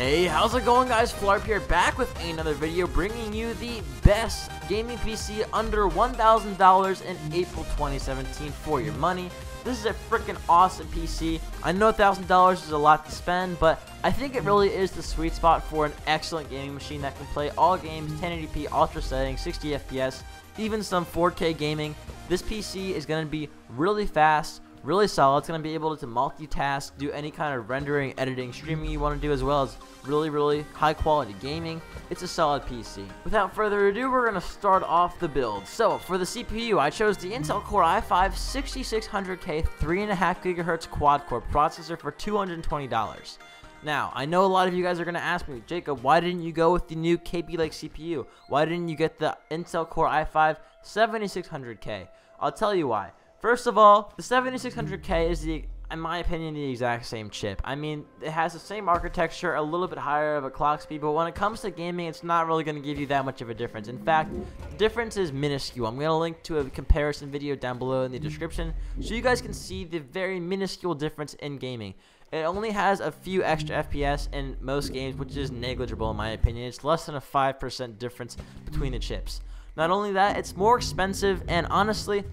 Hey, how's it going, guys? Flarp here, back with another video bringing you the best gaming PC under $1,000 in April 2017 for your money. This is a freaking awesome PC. I know $1,000 is a lot to spend, but I think it really is the sweet spot for an excellent gaming machine that can play all games, 1080p, ultra settings, 60 FPS, even some 4K gaming. This PC is going to be really fast, really solid. It's going to be able to multitask, do any kind of rendering, editing, streaming you want to do, as well as really high quality gaming. It's a solid PC. Without further ado, we're going to start off the build. So for the CPU, I chose the Intel Core i5 6600K 3.5 GHz quad-core processor for $220. Now, I know a lot of you guys are going to ask me, Jacob, why didn't you go with the new KB Lake CPU? Why didn't you get the Intel Core i5 7600K? I'll tell you why. First of all, the 7600K is, in my opinion, the exact same chip. I mean, it has the same architecture, a little bit higher of a clock speed, but when it comes to gaming, it's not really going to give you that much of a difference. In fact, the difference is minuscule. I'm going to link to a comparison video down below in the description so you guys can see the very minuscule difference in gaming. It only has a few extra FPS in most games, which is negligible in my opinion. It's less than a 5% difference between the chips. Not only that, it's more expensive, and honestly,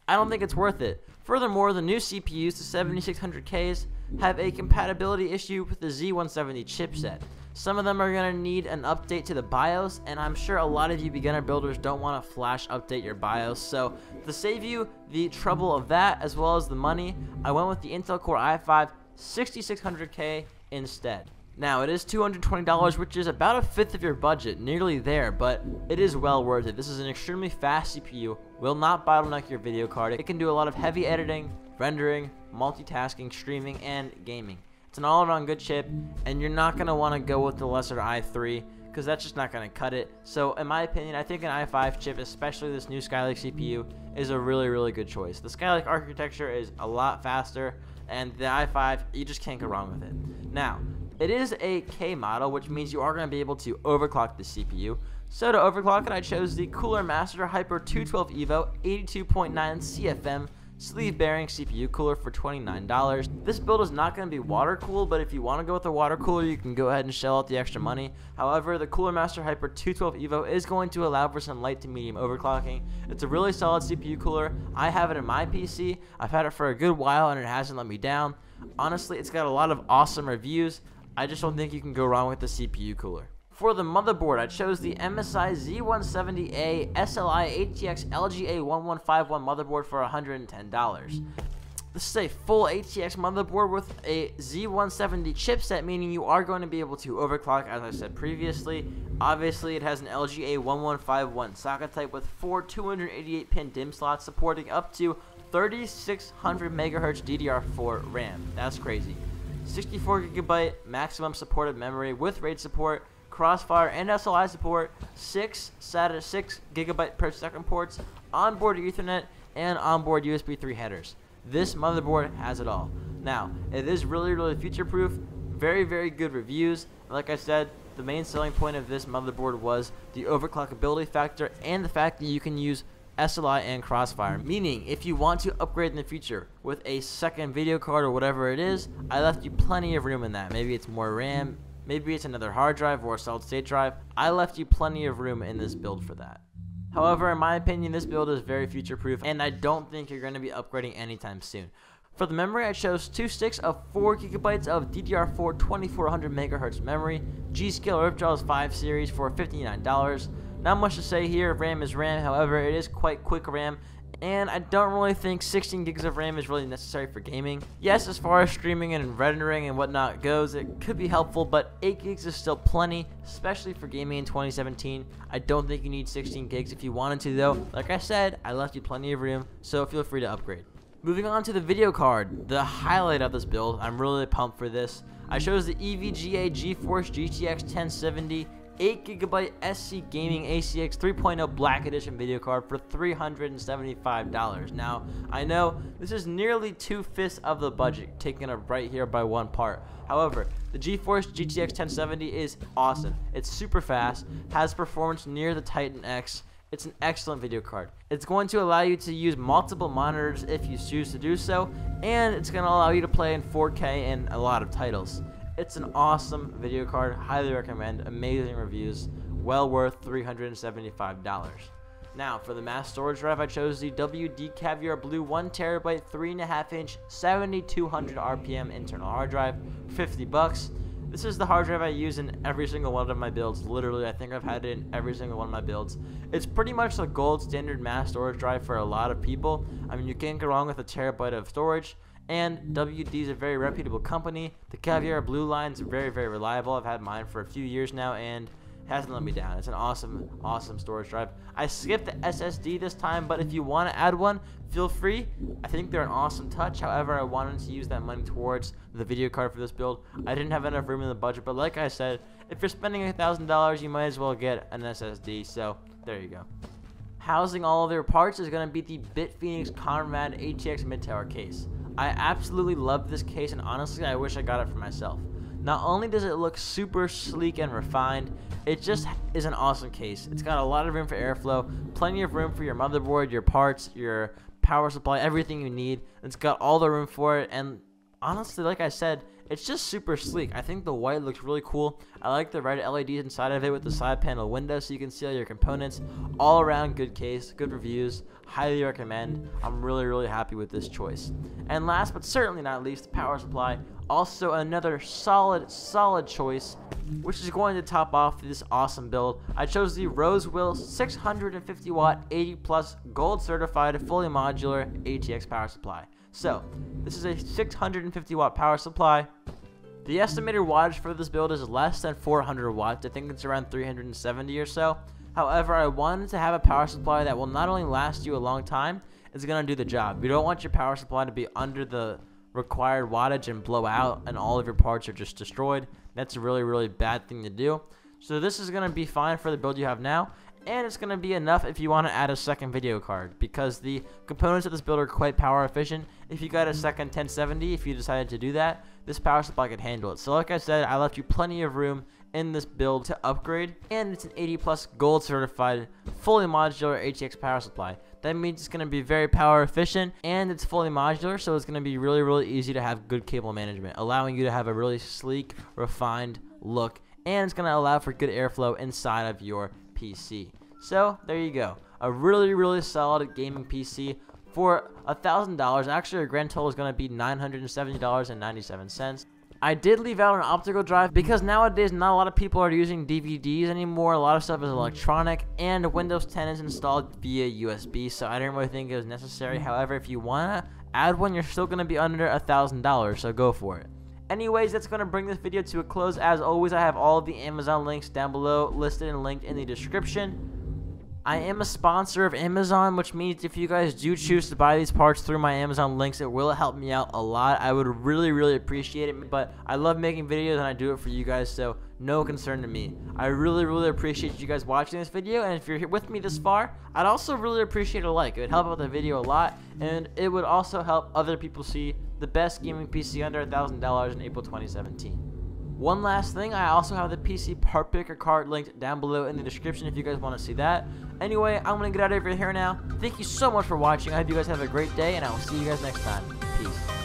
I don't think it's worth it. Furthermore, the new CPUs, the 7600Ks, have a compatibility issue with the Z170 chipset. Some of them are going to need an update to the BIOS, and I'm sure a lot of you beginner builders don't want to flash update your BIOS. So to save you the trouble of that as well as the money, I went with the Intel Core i5 6600K instead. Now, it is $220, which is about a fifth of your budget, nearly there, but it is well worth it. This is an extremely fast CPU, will not bottleneck your video card. It can do a lot of heavy editing, rendering, multitasking, streaming, and gaming. It's an all-around good chip, and you're not going to want to go with the lesser i3, because that's just not going to cut it. So, in my opinion, I think an i5 chip, especially this new Skylake CPU, is a really good choice. The Skylake architecture is a lot faster, and the i5, you just can't go wrong with it. Now, it is a K model, which means you are going to be able to overclock the CPU. So to overclock it, I chose the Cooler Master Hyper 212 Evo 82.9 CFM sleeve bearing CPU cooler for $29. This build is not going to be water cooled, but if you want to go with a water cooler, you can go ahead and shell out the extra money. However, the Cooler Master Hyper 212 Evo is going to allow for some light to medium overclocking. It's a really solid CPU cooler. I have it in my PC. I've had it for a good while and it hasn't let me down. Honestly, it's got a lot of awesome reviews. I just don't think you can go wrong with the CPU cooler. For the motherboard, I chose the MSI Z170A SLI ATX LGA 1151 motherboard for $110. This is a full ATX motherboard with a Z170 chipset, meaning you are going to be able to overclock, as I said previously. Obviously, it has an LGA 1151 socket type with 4 288-pin DIMM slots supporting up to 3600 MHz DDR4 RAM. That's crazy. 64GB maximum supported memory with RAID support, Crossfire and SLI support, 6 SATA 6GB per second ports, onboard Ethernet, and onboard USB 3 headers. This motherboard has it all. Now, it is really future-proof, very good reviews. Like I said, the main selling point of this motherboard was the overclockability factor and the fact that you can use SLI and Crossfire, meaning if you want to upgrade in the future with a second video card or whatever it is, I left you plenty of room in that. Maybe it's more RAM, maybe it's another hard drive or a solid state drive. I left you plenty of room in this build for that. However, in my opinion, this build is very future proof and I don't think you're going to be upgrading anytime soon. For the memory, I chose 2 sticks of 4GB of DDR4 2400 MHz memory, G.Skill Ripjaws 5 series for $59. Not much to say here, RAM is RAM, however it is quite quick RAM, and I don't really think 16 gigs of RAM is really necessary for gaming. Yes, as far as streaming and rendering and whatnot goes, it could be helpful, but 8 gigs is still plenty, especially for gaming in 2017. I don't think you need 16 gigs if you wanted to though. Like I said, I left you plenty of room, so feel free to upgrade. Moving on to the video card, the highlight of this build. I'm really pumped for this. I chose the EVGA GeForce GTX 1070 8GB SC Gaming ACX 3.0 Black Edition video card for $375. Now, I know this is nearly 2/5 of the budget, taken up right here by one part. However, the GeForce GTX 1070 is awesome. It's super fast, has performance near the Titan X. It's an excellent video card. It's going to allow you to use multiple monitors if you choose to do so, and it's going to allow you to play in 4K and a lot of titles. It's an awesome video card, highly recommend, amazing reviews, well worth $375. Now, for the mass storage drive, I chose the WD Caviar Blue 1TB 3.5-inch 7200 RPM internal hard drive, $50. This is the hard drive I use in every single one of my builds. Literally, I think I've had it in every single one of my builds. It's pretty much the gold standard mass storage drive for a lot of people. I mean, you can't go wrong with a terabyte of storage. And WD is a very reputable company. The Caviar Blue line is very, very reliable. I've had mine for a few years now, and hasn't let me down. It's an awesome storage drive. I skipped the SSD this time, but if you want to add one, feel free. I think they're an awesome touch. However, I wanted to use that money towards the video card for this build. I didn't have enough room in the budget, but like I said, if you're spending $1,000, you might as well get an SSD. So there you go. Housing all of their parts is going to be the BitPhoenix Conrad ATX mid-tower case. I absolutely love this case, and honestly, I wish I got it for myself. Not only does it look super sleek and refined, it just is an awesome case. It's got a lot of room for airflow, plenty of room for your motherboard, your parts, your power supply, everything you need. It's got all the room for it, and honestly, like I said, it's just super sleek. I think the white looks really cool. I like the red LEDs inside of it with the side panel window so you can see all your components. All around good case, good reviews, highly recommend. I'm really, really happy with this choice. And last but certainly not least, the power supply. Also another solid choice, which is going to top off this awesome build. I chose the Rosewill 650 watt 80 plus gold certified fully modular ATX power supply. So this is a 650 watt power supply. The estimated wattage for this build is less than 400 watts. I think it's around 370 or so. However, I wanted to have a power supply that will not only last you a long time, it's going to do the job. You don't want your power supply to be under the required wattage and blow out and all of your parts are just destroyed. That's a really, really bad thing to do. So this is going to be fine for the build you have now, and it's going to be enough if you want to add a second video card, because the components of this build are quite power efficient. If you got a second 1070, if you decided to do that, this power supply could handle it. So like I said, I left you plenty of room in this build to upgrade, and it's an 80 plus gold certified fully modular ATX power supply. That means it's going to be very power efficient, and it's fully modular, so it's going to be really, really easy to have good cable management, allowing you to have a really sleek, refined look, and it's going to allow for good airflow inside of your PC. So there you go, a really, really solid gaming PC for $1,000. Actually, our grand total is going to be $970.97. I did leave out an optical drive because nowadays not a lot of people are using DVDs anymore. A lot of stuff is electronic, and Windows 10 is installed via USB, so I didn't really think it was necessary. However, if you want to add one, you're still going to be under $1,000, so go for it. Anyways, that's going to bring this video to a close. As always, I have all of the Amazon links down below, listed and linked in the description. I am a sponsor of Amazon, which means if you guys do choose to buy these parts through my Amazon links, it will help me out a lot. I would really, really appreciate it, but I love making videos and I do it for you guys, so no concern to me. I really, really appreciate you guys watching this video, and if you're here with me this far, I'd also really appreciate a like. It would help out the video a lot, and it would also help other people see the best gaming PC under $1,000 in April 2017. One last thing, I also have the PC part picker card linked down below in the description if you guys want to see that. Anyway, I'm going to get out of here now. Thank you so much for watching. I hope you guys have a great day, and I will see you guys next time. Peace.